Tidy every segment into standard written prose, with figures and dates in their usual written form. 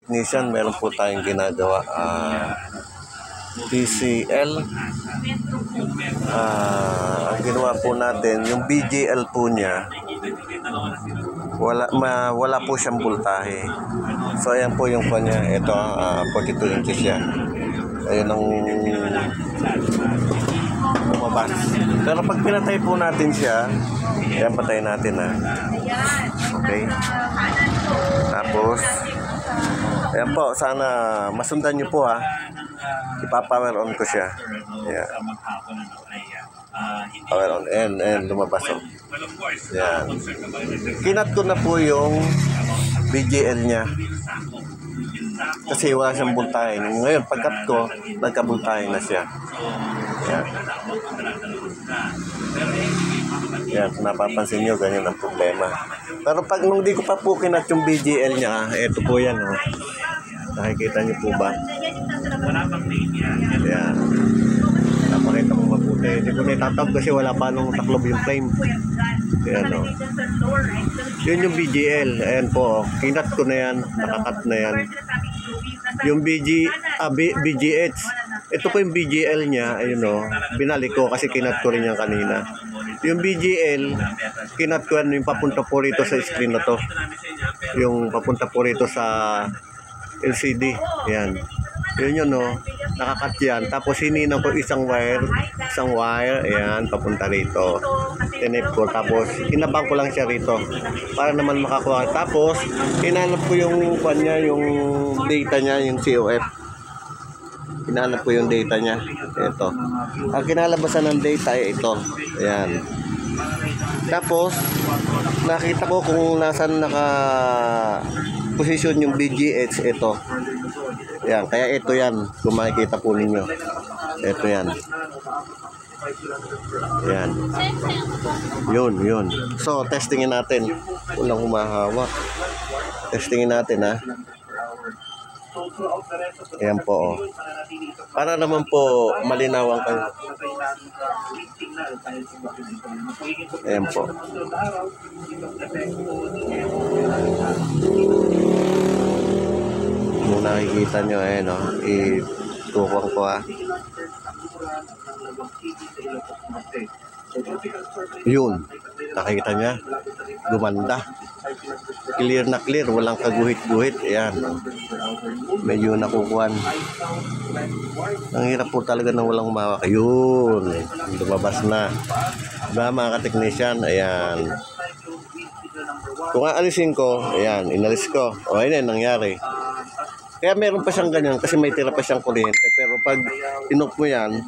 Technician, meron po tayong ginagawa TCL. Ang ginawa po natin, yung BGL po niya, wala po siyang voltahe. So ayan po yung kanya. Ito 42 inches yan. Ayun ang lumabas. Pero pag pinatay po natin siya, ayan, patayin natin okay. Tapos ayan po, sana masundan nyo po ipapower on ko siya. Ayan. Power on. And lumabas Ayan. Kinat ko na po yung BGL niya. Kasi wala siyang voltahe. Ngayon, pagkat ko, nagka-voltahe na siya. Ayan. Ayan, napapansin nyo, ganyan ang problema. Pero pag nung di ko pa po kinat yung BGL niya, ito po yan. Nakikita nyo po ba? Ayan. Napakita mo mabuti. Hindi ko na itatawag kasi wala pa nung taklob yung flame. Ayan Yun yung BGL. Ayan po. Kinat ko na yan. Nakakat na yan. Yung BGH. Ito po yung BGL niya. Ayun binalik ko kasi kinat ko rin yan kanina. Yung BGL, kinat ko yan yung papunta po rito sa screen na to. Yung papunta po rito sa LCD. Ayan. Yun nakakat yan. Tapos hininaw ko isang wire. Ayan, papunta rito. Tinip ko. Tapos hinabang ko lang siya rito para naman makakuha. Tapos hinanap ko yung kanya, yung data niya, yung COF. Hinanap ko yung data niya. Ito. Ang kinalabasan ng data ay ito. Ayan. Tapos nakita ko kung nasan posisyon yung BGH. Ito. Ayan. Kaya ito yan. Kung makikita po ninyo. Ito yan. Ayan. Yun. So, testingin natin. Walang humahawak. Testingin natin Ayan po. Para naman po malinawan kayo. Ayan po. Kung nakikita nyo, itukuan ko Yun. Nakikita niya. Gumanda. Clear na clear. Walang kaguhit-guhit. Ayan. Medyo nakukuhan. Ang hirap po talaga ng walang humawak. Yun. Lumabas na. Diba mga ka-technician? Ayan. Kung aalisin ko, ayan, inalis ko. O, ayun nangyari. Kaya meron pa siyang ganyan kasi may tira pa siyang kuryente. Pero pag inok mo yan,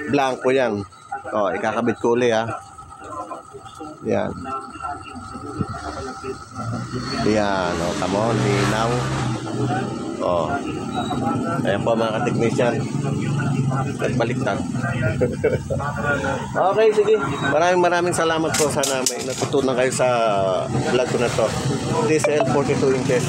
blanco yan. O, ikakabit ko uli Yan. Yan. O, tamo, linaw. O. Ayan po mga ka-technician. Nagbaliktad. Okay, sige. Maraming salamat po. Sana may natutunan kayo sa vlog ko na to. TCL 42 inches.